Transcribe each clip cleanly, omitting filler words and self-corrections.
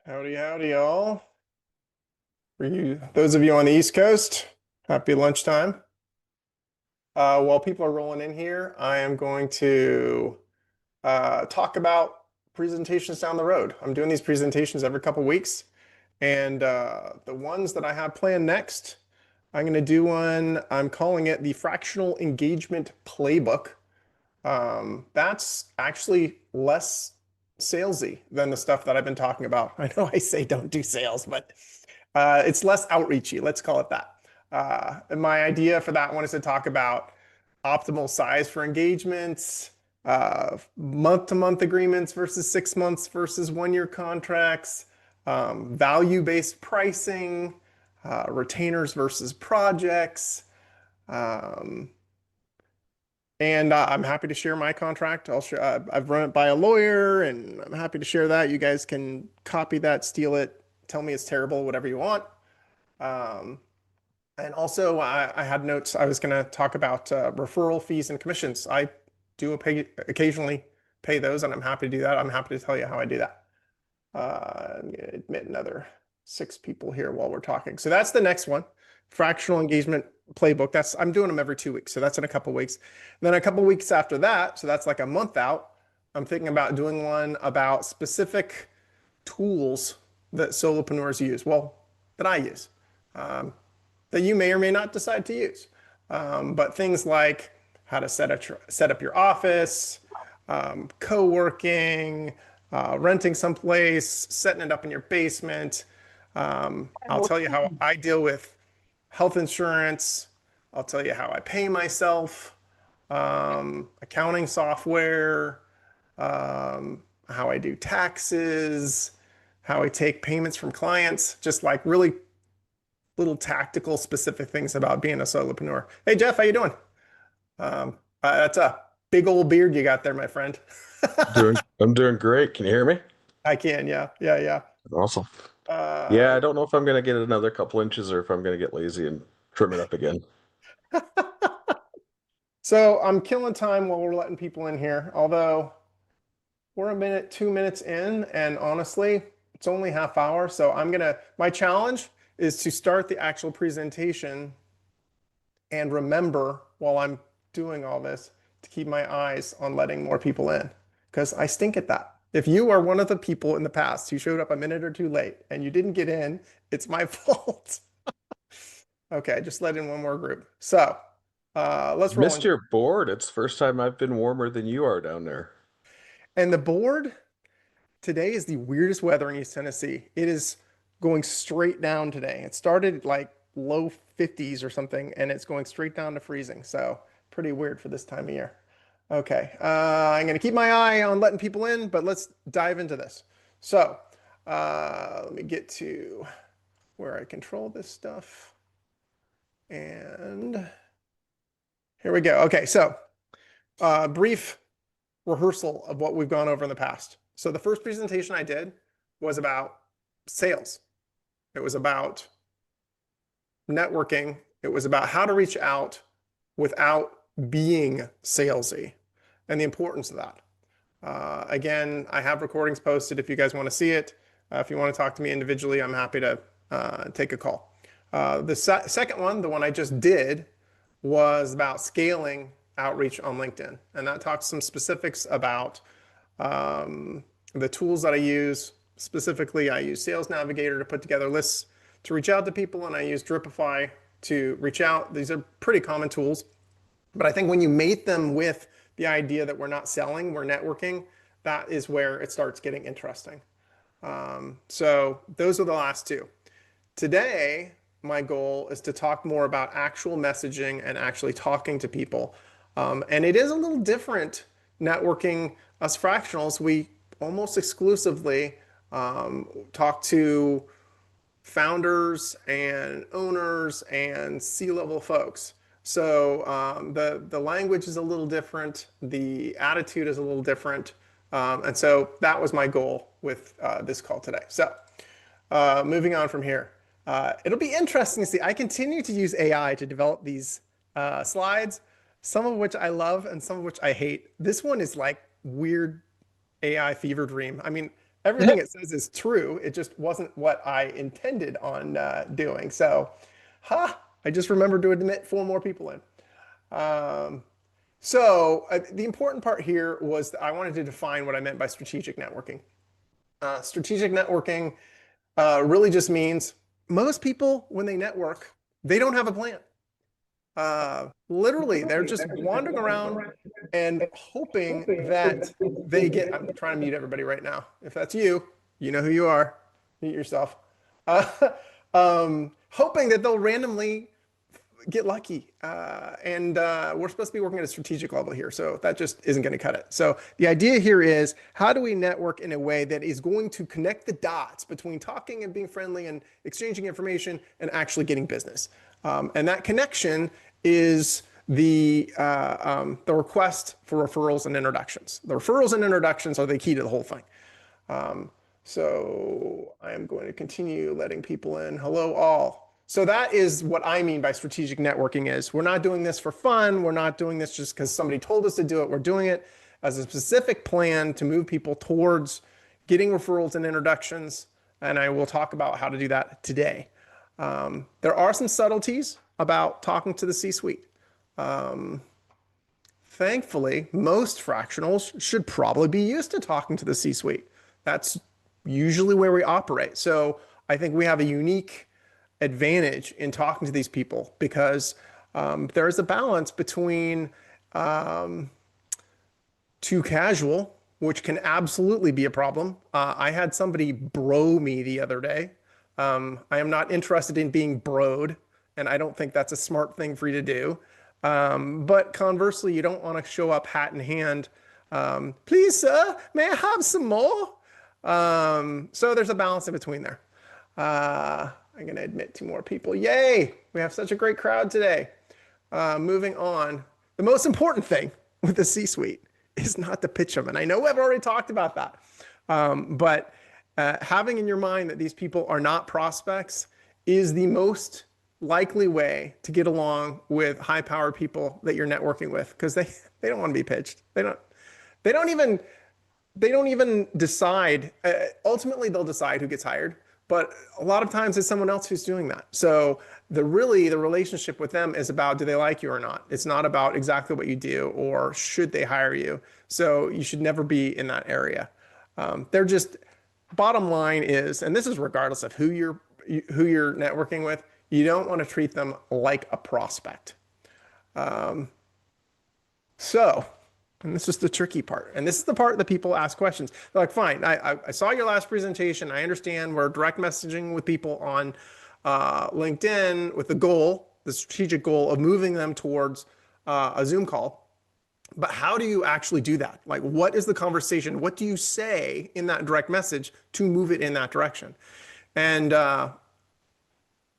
Howdy, howdy, y'all. For you, those of you on the East Coast, happy lunchtime. While people are rolling in here, I am going to talk about presentations down the road. I'm doing these presentations every couple weeks, and the ones that I have planned next, I'm going to do one. I'm calling it the Fractional Engagement Playbook. That's actually less salesy than the stuff that I've been talking about. I know I say don't do sales, but it's less outreachy, let's call it that. And my idea for that one is to talk about optimal size for engagements, month-to-month agreements versus 6 months versus 1 year contracts, value-based pricing, retainers versus projects. Um, and I'm happy to share my contract. I've run it by a lawyer, and I'm happy to share that. You guys can copy that, steal it, tell me it's terrible, whatever you want. Um, and also, I had notes. I was going to talk about referral fees and commissions. I do occasionally pay those, and I'm happy to do that. I'm happy to tell you how I do that. I'm going to admit another 6 people here while we're talking. So that's the next one, fractional engagement playbook. I'm doing them every 2 weeks. So that's in a couple weeks. And then a couple weeks after that, so that's like a month out, I'm thinking about doing one about specific tools that solopreneurs use. Well, that I use. Um, that you may or may not decide to use. But things like how to set up your office, co-working, renting someplace, setting it up in your basement. I'll tell you how I deal with health insurance. I'll tell you how I pay myself, accounting software, how I do taxes, how I take payments from clients, just like really little tactical specific things about being a solopreneur. Hey Jeff, how you doing? That's a big old beard you got there, my friend. I'm doing great. Can you hear me? I can, yeah, yeah, yeah. Awesome. Yeah, Uh, I don't know if I'm gonna get another couple inches or if I'm gonna get lazy and trim it up again. so I'm killing time while we're letting people in here. Although we're a minute, 2 minutes in, and honestly, it's only half hour. So my challenge is to start the actual presentation and remember while I'm doing all this to keep my eyes on letting more people in because I stink at that. If you are one of the people in the past who showed up a minute or two late and you didn't get in, it's my fault. Okay, just let in one more group. So let's roll in Missed here. your board. It's the first time I've been warmer than you are down there. And the board today is the weirdest weather in East Tennessee. It is going straight down today. It started like low 50s or something, and it's going straight down to freezing. So pretty weird for this time of year. Okay, I'm going to keep my eye on letting people in, but let's dive into this. So let me get to where I control this stuff. And here we go. Okay, so brief rehearsal of what we've gone over in the past. So the first presentation I did was about sales. It was about networking. It was about how to reach out without being salesy and the importance of that. Again, I have recordings posted if you guys want to see it. If you want to talk to me individually, I'm happy to take a call. The second one, the one I just did, was about scaling outreach on LinkedIn. And that talks some specifics about the tools that I use. Specifically, I use Sales Navigator to put together lists to reach out to people, and I use Dripify to reach out. These are pretty common tools. But I think when you mate them with the idea that we're not selling, we're networking, that is where it starts getting interesting. So those are the last two. Today, my goal is to talk more about actual messaging and actually talking to people. And it is a little different networking. Us fractionals, we almost exclusively talk to founders and owners and C-level folks. So the language is a little different, the attitude is a little different, and so that was my goal with this call today. So moving on from here, it'll be interesting to see. I continue to use AI to develop these slides, some of which I love and some of which I hate. This one is like weird AI fever dream. I mean, everything it says is true. It just wasn't what I intended on doing. So, I just remembered to admit four more people in. Um, the important part here was that I wanted to define what I meant by strategic networking. Strategic networking really just means most people, when they network, they don't have a plan. Literally, they're just wandering around and hoping that they get. I'm trying to mute everybody right now. If that's you, you know who you are. Mute yourself. Uh, hoping that they'll randomly get lucky. And we're supposed to be working at a strategic level here. So that just isn't going to cut it. So the idea here is how do we network in a way that is going to connect the dots between talking and being friendly and exchanging information and actually getting business? And that connection is the request for referrals and introductions. The referrals and introductions are the key to the whole thing. So I am going to continue letting people in. Hello, all. So that is what I mean by strategic networking is we're not doing this for fun. We're not doing this just because somebody told us to do it. We're doing it as a specific plan to move people towards getting referrals and introductions. And I will talk about how to do that today. There are some subtleties about talking to the C-suite. Thankfully, most fractionals should probably be used to talking to the C-suite. That's usually where we operate. So I think we have a unique advantage in talking to these people because there's a balance between too casual, which can absolutely be a problem. I had somebody bro me the other day. I am not interested in being broed, and I don't think that's a smart thing for you to do. But conversely, you don't want to show up hat in hand. Please, sir, may I have some more? So there's a balance in between there. I'm going to admit two more people. Yay! We have such a great crowd today. Moving on. The most important thing with the C-suite is not to pitch them. And I know I've already talked about that. But having in your mind that these people are not prospects is the most likely way to get along with high power people that you're networking with because they don't want to be pitched. They don't even decide. Ultimately, they'll decide who gets hired, but a lot of times it's someone else who's doing that. So the relationship with them is about do they like you or not. It's not about exactly what you do or should they hire you. So you should never be in that area. They're just bottom line is, and this is regardless of who you're networking with, you don't want to treat them like a prospect. And this is the tricky part. And this is the part that people ask questions. They're like, fine, I saw your last presentation. I understand we're direct messaging with people on LinkedIn with the strategic goal of moving them towards a Zoom call. But how do you actually do that? Like, what is the conversation? What do you say in that direct message to move it in that direction? And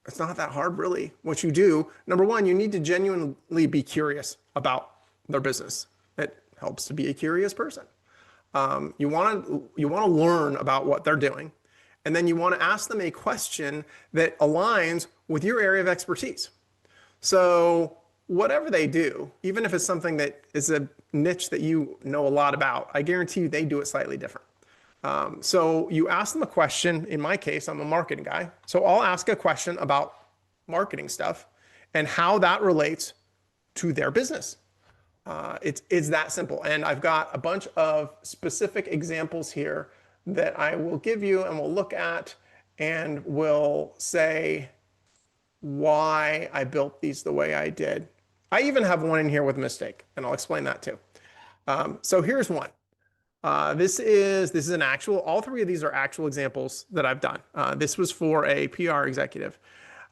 it's not that hard, really. What you do, number one, you need to genuinely be curious about their business. It helps to be a curious person. You want to learn about what they're doing, and then you want to ask them a question that aligns with your area of expertise. So whatever they do, even if it's something that is a niche that you know a lot about, I guarantee you they do it slightly different. So you ask them a question. In my case, I'm a marketing guy. So I'll ask a question about marketing stuff and how that relates to their business. It's that simple. And I've got a bunch of specific examples here that I will give you and we'll look at and we'll say why I built these the way I did. I even have one in here with a mistake, and I'll explain that too. So here's one. This is an actual, all three of these are actual examples that I've done. This was for a PR executive.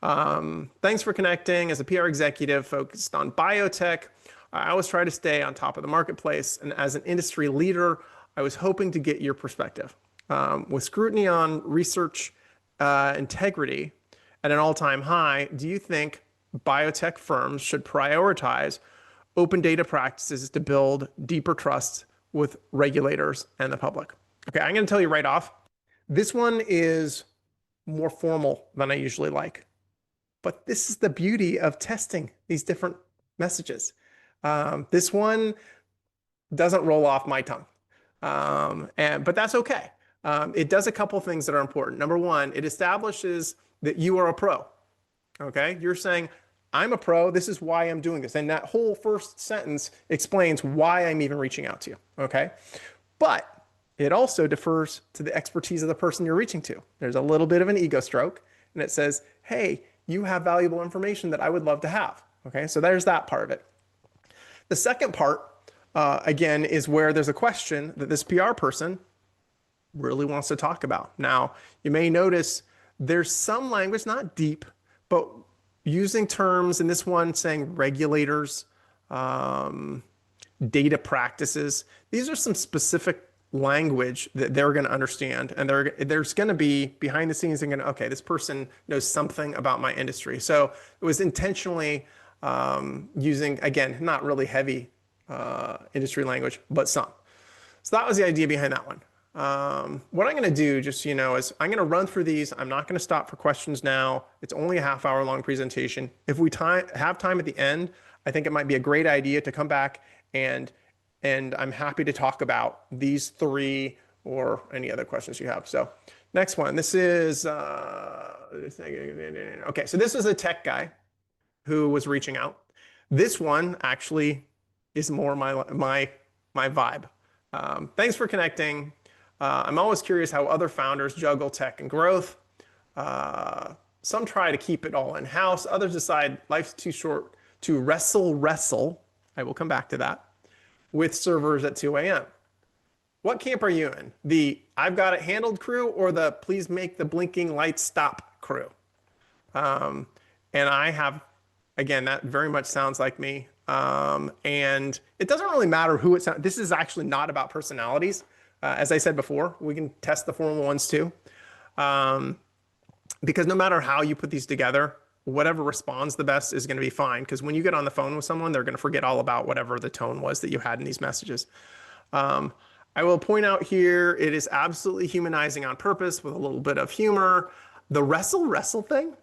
Thanks for connecting. As a PR executive focused on biotech, I always try to stay on top of the marketplace. And as an industry leader, I was hoping to get your perspective. With scrutiny on research integrity at an all-time high, do you think biotech firms should prioritize open data practices to build deeper trust with regulators and the public? Okay, I'm going to tell you right off, this one is more formal than I usually like. But this is the beauty of testing these different messages. This one doesn't roll off my tongue, but that's okay. It does a couple things that are important. Number one, it establishes that you are a pro. Okay. You're saying, I'm a pro. This is why I'm doing this. And that whole first sentence explains why I'm even reaching out to you. Okay. But it also defers to the expertise of the person you're reaching to. There's a little bit of an ego stroke, and it says, hey, you have valuable information that I would love to have. Okay. So there's that part of it. The second part, again, is where there's a question that this PR person really wants to talk about. Now, you may notice there's some language, not deep, but using terms in this one saying regulators, um, data practices. These are some specific language that they're going to understand. And there's going to be behind the scenes, they're going to, okay, this person knows something about my industry. So it was intentionally using, again, not really heavy industry language, but some. So that was the idea behind that one. What I'm going to do, just so you know, is I'm going to run through these. I'm not going to stop for questions now. It's only a half-hour long presentation. If we have time at the end, I think it might be a great idea to come back and I'm happy to talk about these three or any other questions you have. So next one, this is okay. So this is a tech guy who was reaching out. This one actually is more my vibe. Thanks for connecting. I'm always curious how other founders juggle tech and growth. Some try to keep it all in house. Others decide life's too short to wrestle. I will come back to that with servers at 2 a.m. What camp are you in? The I've got it handled crew or the please make the blinking lights stop crew? And I have, again, that very much sounds like me. And it doesn't really matter who it's. This is actually not about personalities. As I said before, we can test the formal ones too. Because no matter how you put these together, whatever responds the best is going to be fine. Because when you get on the phone with someone, they're going to forget all about whatever the tone was that you had in these messages. I will point out here, it is absolutely humanizing on purpose with a little bit of humor. The wrestle thing,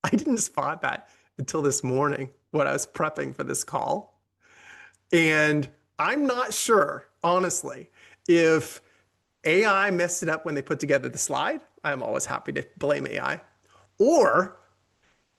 I didn't spot that until this morning when I was prepping for this call. And I'm not sure, honestly, if AI messed it up when they put together the slide. I'm always happy to blame AI. Or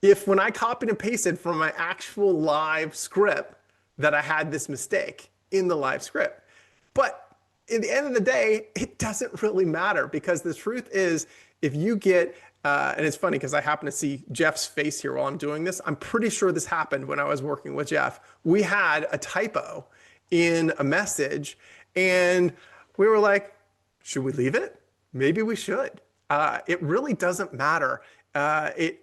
if when I copied and pasted from my actual live script that I had this mistake in the live script. But in the end of the day, it doesn't really matter because the truth is if you get, and it's funny because I happen to see Jeff's face here while I'm doing this. I'm pretty sure this happened when I was working with Jeff. We had a typo in a message and we were like, should we leave it? Maybe we should. It really doesn't matter. It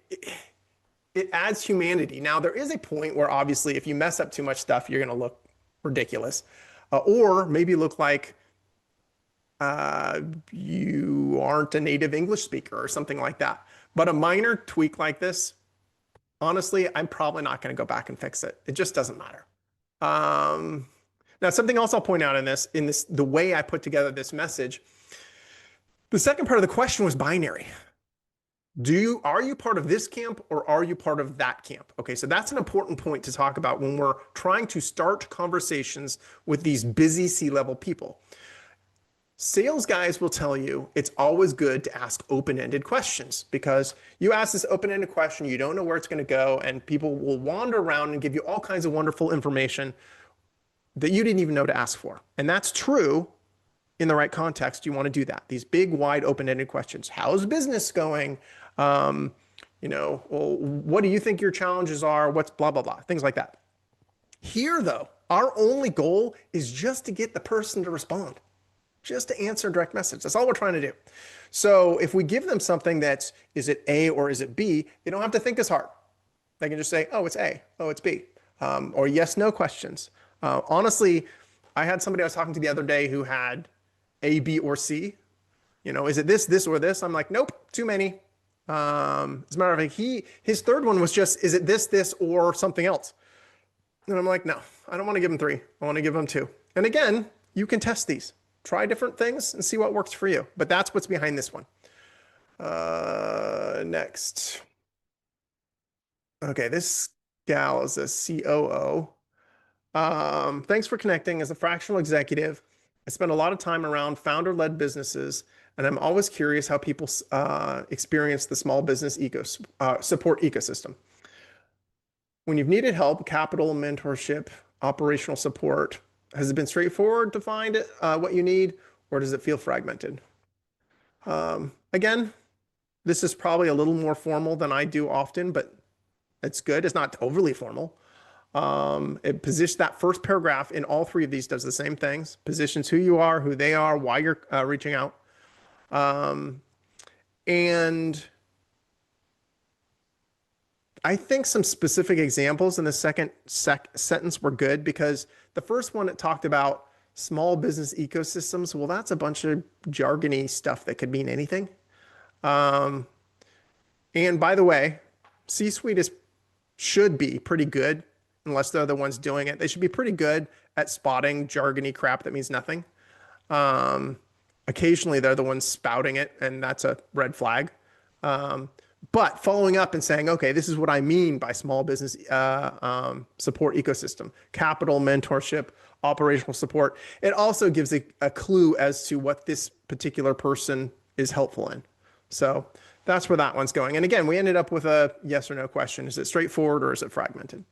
adds humanity. Now, there is a point where obviously if you mess up too much stuff, you're going to look ridiculous. Or maybe look like you aren't a native English speaker or something like that. But a minor tweak like this, honestly, I'm probably not going to go back and fix it. It just doesn't matter. Now, something else I'll point out in this, the way I put together this message, the second part of the question was binary. Are you part of this camp or are you part of that camp? Okay, so that's an important point to talk about when we're trying to start conversations with these busy C-level people. Sales guys will tell you it's always good to ask open-ended questions because you ask this open-ended question, you don't know where it's going to go, and people will wander around and give you all kinds of wonderful information that you didn't even know to ask for. And that's true in the right context. You want to do that. These big, wide, open-ended questions. How's business going? Well, what do you think your challenges are? What's blah, blah, blah, things like that. Here, though, our only goal is just to get the person to respond, just to answer a direct message. That's all we're trying to do. So if we give them something that's, is it A or is it B? They don't have to think as hard. They can just say, oh, it's A, oh, it's B, or yes, no questions. Honestly, I had somebody I was talking to the other day who had A, B, or C. Is it this, or this? I'm like, nope, too many. As a matter of fact, his third one was just, is it this, or something else? And I'm like, no, I don't want to give him 3. I want to give him 2. And again, you can test these. Try different things and see what works for you. But that's what's behind this one. Next. Okay, this gal is a COO. Thanks for connecting as a fractional executive. I spend a lot of time around founder-led businesses, and I'm always curious how people experience the small business support ecosystem. When you've needed help, capital, mentorship, operational support, has it been straightforward to find what you need, or does it feel fragmented? Again, this is probably a little more formal than I do often, but it's good. It's not overly formal. It positions that first paragraph in all three of these does the same things. Positions who you are, who they are, why you're reaching out. And I think some specific examples in the second sentence were good because the first one it talked about small business ecosystems. Well, that's a bunch of jargony stuff that could mean anything. Um, and by the way, C-suite is should be pretty good, unless they're the ones doing it. They should be pretty good at spotting jargony crap that means nothing. Um, Occasionally, they're the ones spouting it, and that's a red flag. Um, but following up and saying, okay, this is what I mean by small business support ecosystem, capital, mentorship, operational support. It also gives a clue as to what this particular person is helpful in. So that's where that one's going. And again, we ended up with a yes or no question. Is it straightforward or is it fragmented?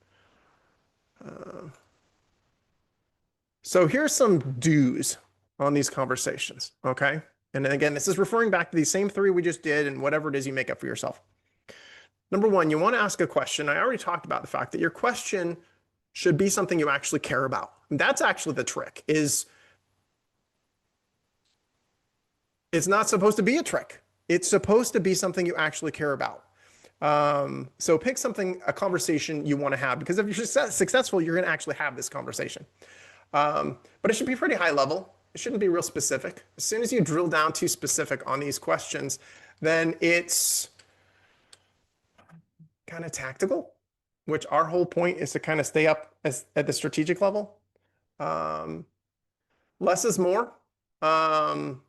So here's some do's on these conversations, okay? And then again, this is referring back to these same three we just did and whatever it is you make up for yourself. Number one, you want to ask a question. I already talked about the fact that your question should be something you actually care about. That's actually the trick, is it's not supposed to be a trick. It's supposed to be something you actually care about. So pick something, a conversation you want to have, because if you're successful, you're going to actually have this conversation. But it should be pretty high level. It shouldn't be real specific. As soon as you drill down too specific on these questions, then it's kind of tactical, which our whole point is to kind of stay up at the strategic level. Um, Less is more. Um,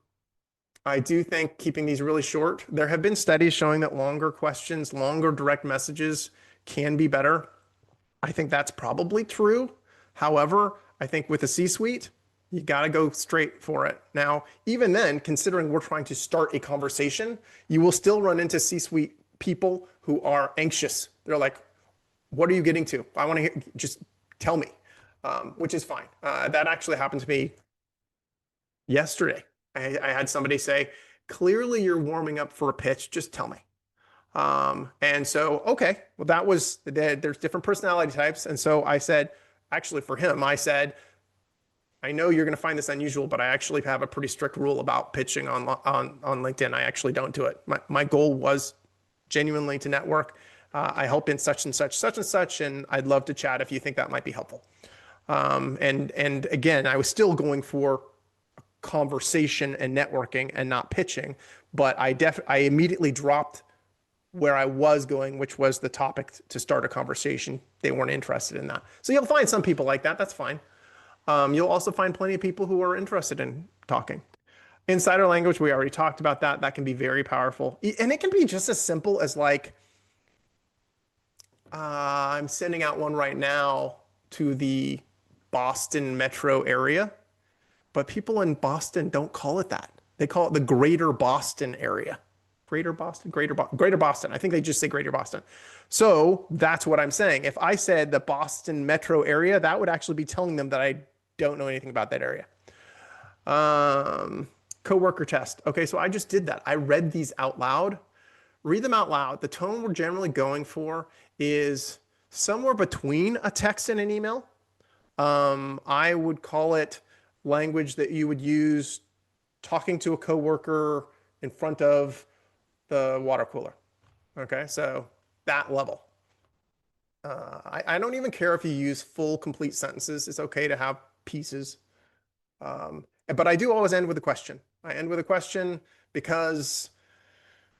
I do think keeping these really short. There have been studies showing that longer questions, longer direct messages can be better. I think that's probably true. However, I think with a C-suite, you got to go straight for it. Now, even then, considering we're trying to start a conversation, you will still run into C-suite people who are anxious. They're like, what are you getting to? I want to hear, just tell me, which is fine. That actually happened to me yesterday. I had somebody say, clearly you're warming up for a pitch, just tell me. And so, okay, well, there's different personality types. And so I said, actually for him, I said, I know you're going to find this unusual, but I actually have a pretty strict rule about pitching on LinkedIn. I actually don't do it. My goal was genuinely to network. I help in such and such, such and such, and I'd love to chat if you think that might be helpful. And again, I was still going for conversation and networking and not pitching, but I immediately dropped where I was going, which was the topic to start a conversation. They weren't interested in that. So you'll find some people like that. That's fine. You'll also find plenty of people who are interested in talking. Insider language, we already talked about that. That can be very powerful. And it can be just as simple as like, I'm sending out one right now to the Boston metro area, but people in Boston don't call it that. They call it the greater Boston area. Greater Boston, greater Boston. I think they just say greater Boston. So that's what I'm saying. If I said the Boston metro area, that would actually be telling them that I don't know anything about that area. Coworker test. Okay, so I just did that. I read these out loud. Read them out loud. The tone we're generally going for is somewhere between a text and an email. I would call it language that you would use talking to a coworker in front of the water cooler. Okay, so that level. I don't even care if you use full, complete sentences. It's okay to have pieces. But I do always end with a question. I end with a question because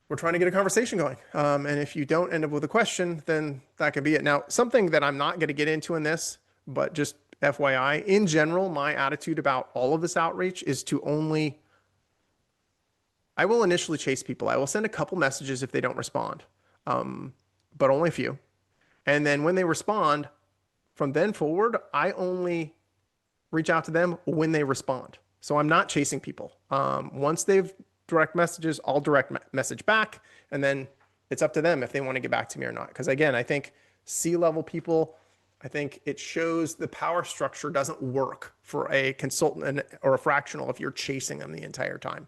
we're trying to get a conversation going. And if you don't end up with a question, then that could be it. Now, something that I'm not going to get into in this, but just FYI, in general, my attitude about all of this outreach is to only, I will initially chase people. I will send a couple messages if they don't respond, but only a few. And then when they respond, from then forward, I only reach out to them when they respond. So I'm not chasing people. Once they've direct messages, I'll message back, and then it's up to them if they want to get back to me or not. Because again, I think C-level people, I think it shows the power structure doesn't work for a consultant or a fractional if you're chasing them the entire time.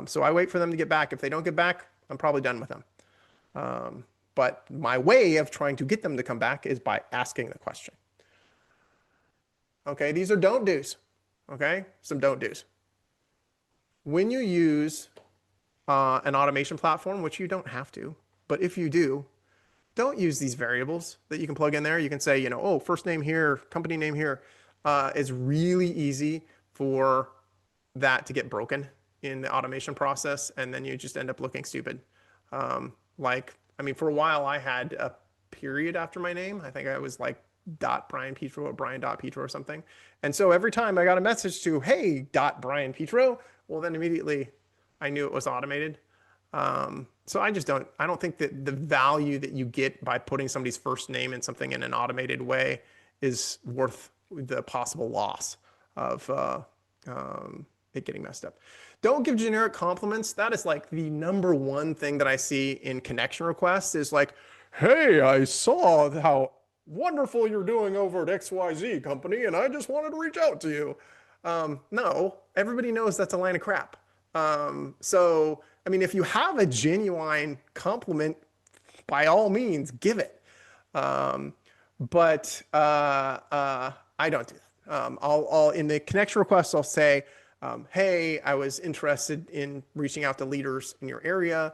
So I wait for them to get back. If they don't get back, I'm probably done with them. But my way of trying to get them to come back is by asking the question. Okay, these are don't do's. Okay, some don't do's. When you use an automation platform, which you don't have to, but if you do, don't use these variables that you can plug in there. You can say, oh, first name here, company name here. It's really easy for that to get broken in the automation process, and then you just end up looking stupid. I mean, for a while I had a period after my name. I think I was like dot Brian Petro or Brian dot Petro or something. And so every time I got a message to, hey, dot Brian Petro, well, then immediately I knew it was automated. So I don't think that the value that you get by putting somebody's first name in something in an automated way is worth the possible loss of it getting messed up. Don't give generic compliments. That is like the number one thing that I see in connection requests is like, hey, I saw how wonderful you're doing over at XYZ company, and I just wanted to reach out to you. No, everybody knows that's a line of crap. So, I mean, if you have a genuine compliment, by all means, give it. But I don't do that. I'll in the connection request, I'll say, hey, I was interested in reaching out to leaders in your area.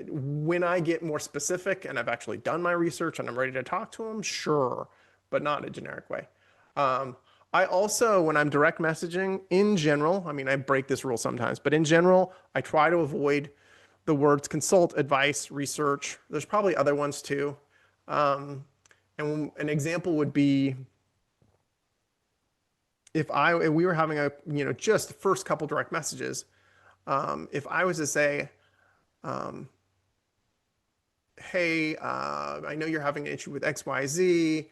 When I get more specific and I've actually done my research and I'm ready to talk to them, sure, but not in a generic way. I also, when I'm direct messaging in general, I mean, I break this rule sometimes, but in general, I try to avoid the words consult, advice, research. There's probably other ones too. And an example would be if we were having just the first couple direct messages, if I was to say, hey, I know you're having an issue with XYZ.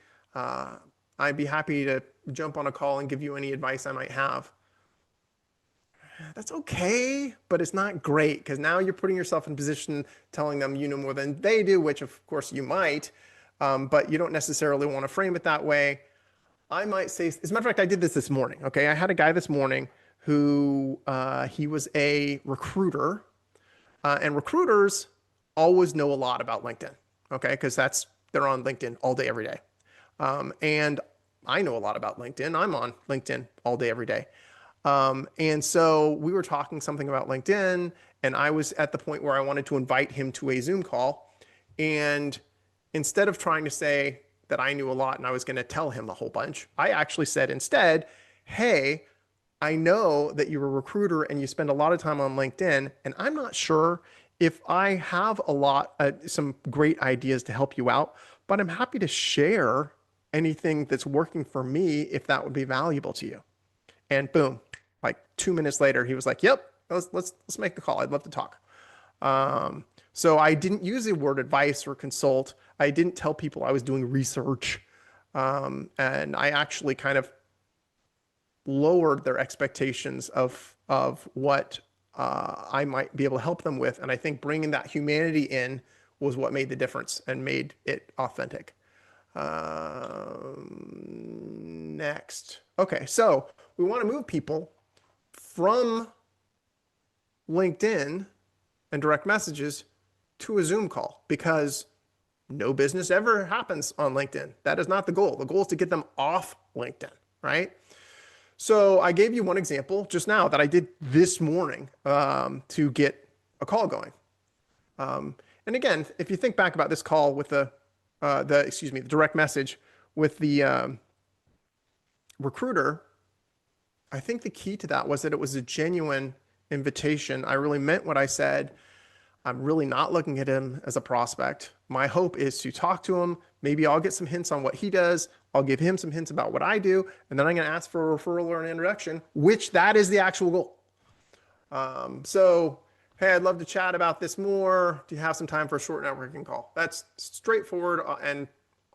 I'd be happy to jump on a call and give you any advice I might have. That's okay, but it's not great because now you're putting yourself in a position telling them you know more than they do, which of course you might, but you don't necessarily want to frame it that way. I might say, as a matter of fact, I did this morning. Okay, I had a guy this morning who he was a recruiter, and recruiters always know a lot about LinkedIn. Okay, because they're on LinkedIn all day, every day. And I know a lot about LinkedIn. I'm on LinkedIn all day, every day. And so we were talking something about LinkedIn, and I was at the point where I wanted to invite him to a Zoom call. And instead of trying to say that I knew a lot and I was going to tell him a whole bunch, I actually said instead, hey, I know that you're a recruiter and you spend a lot of time on LinkedIn, and I'm not sure if I have some great ideas to help you out, but I'm happy to share anything that's working for me if that would be valuable to you. And boom, like 2 minutes later, he was like, "Yep, let's make the call. I'd love to talk." So I didn't use the word advice or consult. I didn't tell people I was doing research, and I actually kind of lowered their expectations of what I might be able to help them with. And I think bringing that humanity in was what made the difference and made it authentic. Next. Okay, so we want to move people from LinkedIn and direct messages to a Zoom call because no business ever happens on LinkedIn. That is not the goal. The goal is to get them off LinkedIn, right? So I gave you one example just now that I did this morning to get a call going. And again, if you think back about this call with the direct message with the recruiter, I think the key to that was that it was a genuine invitation. I really meant what I said. I'm really not looking at him as a prospect. My hope is to talk to him. Maybe I'll get some hints on what he does. I'll give him some hints about what I do. And then I'm going to ask for a referral or an introduction, which that is the actual goal. So, hey, I'd love to chat about this more. Do you have some time for a short networking call? That's straightforward. And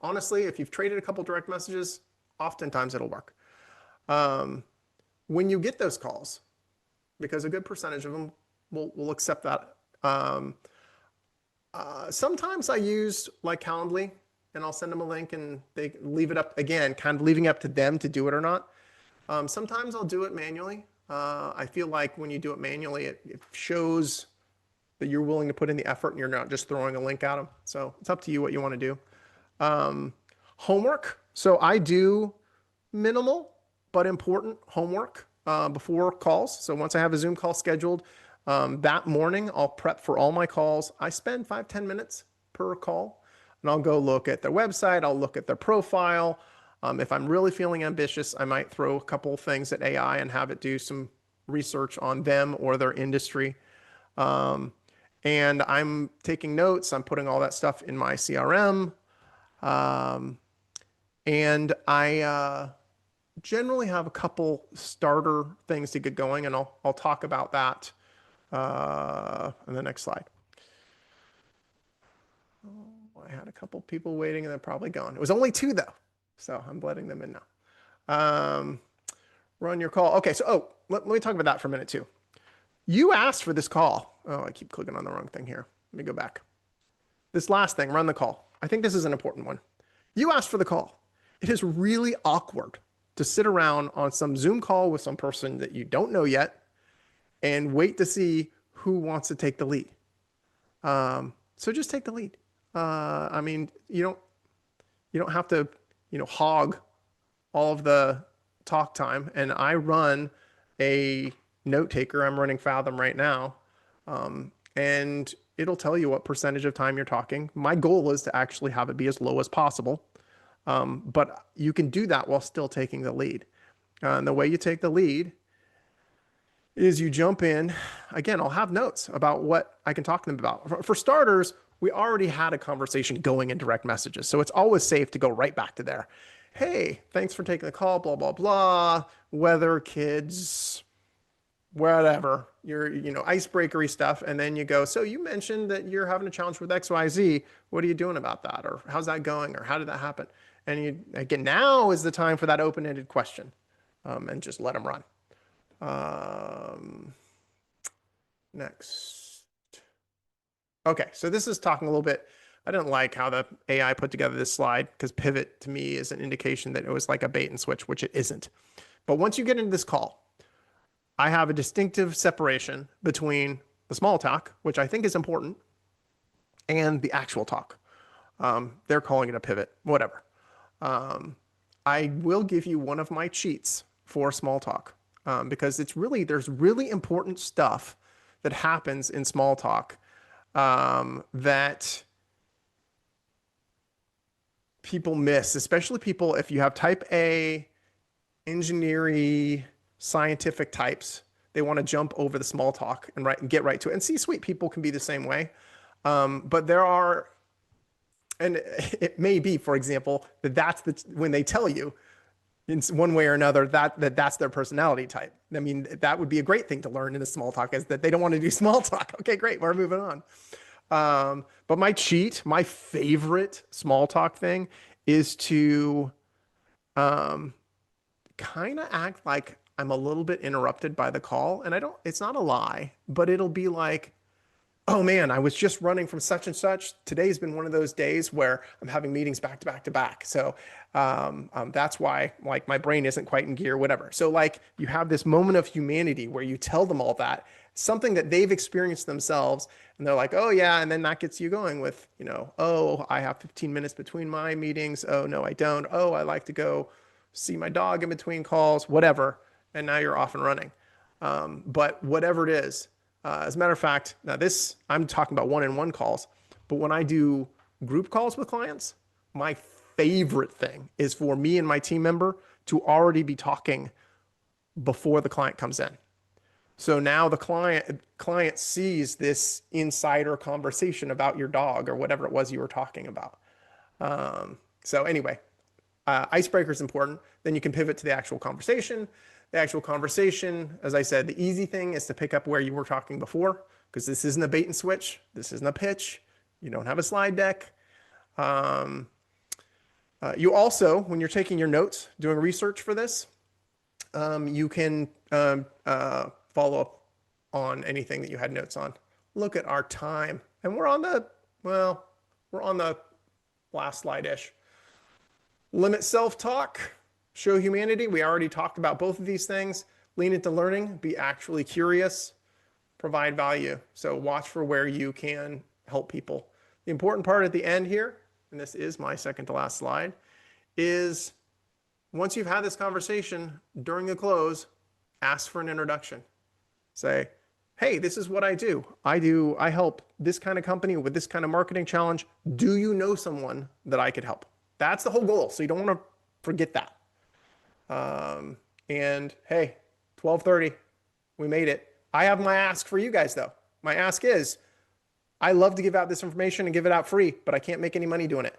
honestly, if you've traded a couple direct messages, oftentimes it'll work. Um, when you get those calls, because a good percentage of them will accept that. Um, Sometimes I use like Calendly, and I'll send them a link and they leave it up again, kind of leaving it up to them to do it or not. Sometimes I'll do it manually. I feel like when you do it manually, it shows that you're willing to put in the effort and you're not just throwing a link at them. So it's up to you what you want to do. Um, Homework. So I do minimal but important homework before calls. So once I have a Zoom call scheduled, that morning I'll prep for all my calls. I spend 5-10 minutes per call, and I'll go look at their website. I'll look at their profile. If I'm really feeling ambitious, I might throw a couple of things at AI and have it do some research on them or their industry. Um, and I'm taking notes. I'm putting all that stuff in my CRM. Um, and I generally have a couple starter things to get going, and I'll talk about that on the next slide. Oh, I had a couple people waiting, and they're probably gone. It was only two though, so I'm letting them in now. Um, Run your call. Okay, so let me talk about that for a minute too. You asked for this call. Oh, I keep clicking on the wrong thing here. Let me go back. This last thing, run the call. I think this is an important one. You asked for the call. It is really awkward to sit around on some Zoom call with some person that you don't know yet and wait to see who wants to take the lead. So just take the lead. I mean, you don't have to, hog all of the talk time. And I run a note taker. I'm running Fathom right now, and it'll tell you what percentage of time you're talking. My goal is to actually have it be as low as possible, but you can do that while still taking the lead. And the way you take the lead is you jump in. Again, I'll have notes about what I can talk to them about. For starters, we already had a conversation going in direct messages. So it's always safe to go right back to there. Hey, thanks for taking the call, blah, blah, blah. Weather, kids, whatever, your, icebreakery stuff. And then you go, so you mentioned that you're having a challenge with XYZ. What are you doing about that? Or how's that going? Or how did that happen? And you, again, now is the time for that open-ended question, and just let them run. Um, Next. Okay, so this is talking a little bit. I didn't like how the AI put together this slide because pivot to me is an indication that it was like a bait and switch, which it isn't. But once you get into this call, I have a distinctive separation between the small talk, which I think is important, and the actual talk. They're calling it a pivot, whatever. Um, I will give you one of my cheats for small talk, because there's really important stuff that happens in small talk, that people miss, especially people if you have type A, engineering, scientific types. They want to jump over the small talk and get right to it. And C-suite people can be the same way. But there are, and it may be, for example, when they tell you in one way or another that's their personality type. I mean, that would be a great thing to learn in a small talk, is that they don't want to do small talk. Okay, great, we're moving on. But my favorite small talk thing is to kind of act like I'm a little bit interrupted by the call. And it's not a lie, but it'll be like, oh man, I was just running from such and such. Today's been one of those days where I'm having meetings back to back to back. So that's why like my brain isn't quite in gear, whatever. So like you have this moment of humanity where you tell them all that, something that they've experienced themselves, and they're like, oh yeah, and then that gets you going with, oh, I have 15 minutes between my meetings. Oh no, I don't. Oh, I like to go see my dog in between calls, whatever. And now you're off and running. But whatever it is, as a matter of fact, now I'm talking about one-on-one calls, but when I do group calls with clients, my favorite thing is for me and my team member to already be talking before the client comes in. So now the client sees this insider conversation about your dog or whatever it was you were talking about. So anyway, icebreaker is important. Then you can pivot to the actual conversation. The actual conversation, as I said, the easy thing is to pick up where you were talking before, because this isn't a bait and switch. This isn't a pitch. You don't have a slide deck. You also, when you're taking your notes, doing research for this, You can follow up on anything that you had notes on. Look at our time. And well, we're on the last slide-ish. Limit self-talk, show humanity. We already talked about both of these things. Lean into learning, be actually curious, provide value. So watch for where you can help people. The important part at the end here, and this is my second to last slide, is once you've had this conversation during the close, ask for an introduction. Say, hey, this is what I do. I help this kind of company with this kind of marketing challenge. Do you know someone that I could help? That's the whole goal. So you don't want to forget that. And hey, 12:30, we made it. I have my ask for you guys though. My ask is, I love to give out this information and give it out free, but I can't make any money doing it.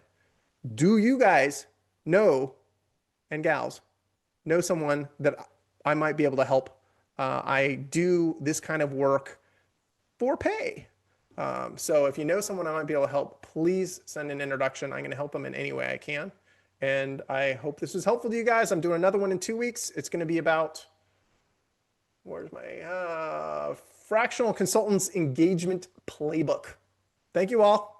Do you guys know, and gals, know someone that I might be able to help? I do this kind of work for pay. So if you know someone I might be able to help, please send an introduction. I'm going to help them in any way I can. And I hope this was helpful to you guys. I'm doing another one in 2 weeks. It's going to be about, where's my fractional consultants engagement playbook. Thank you all.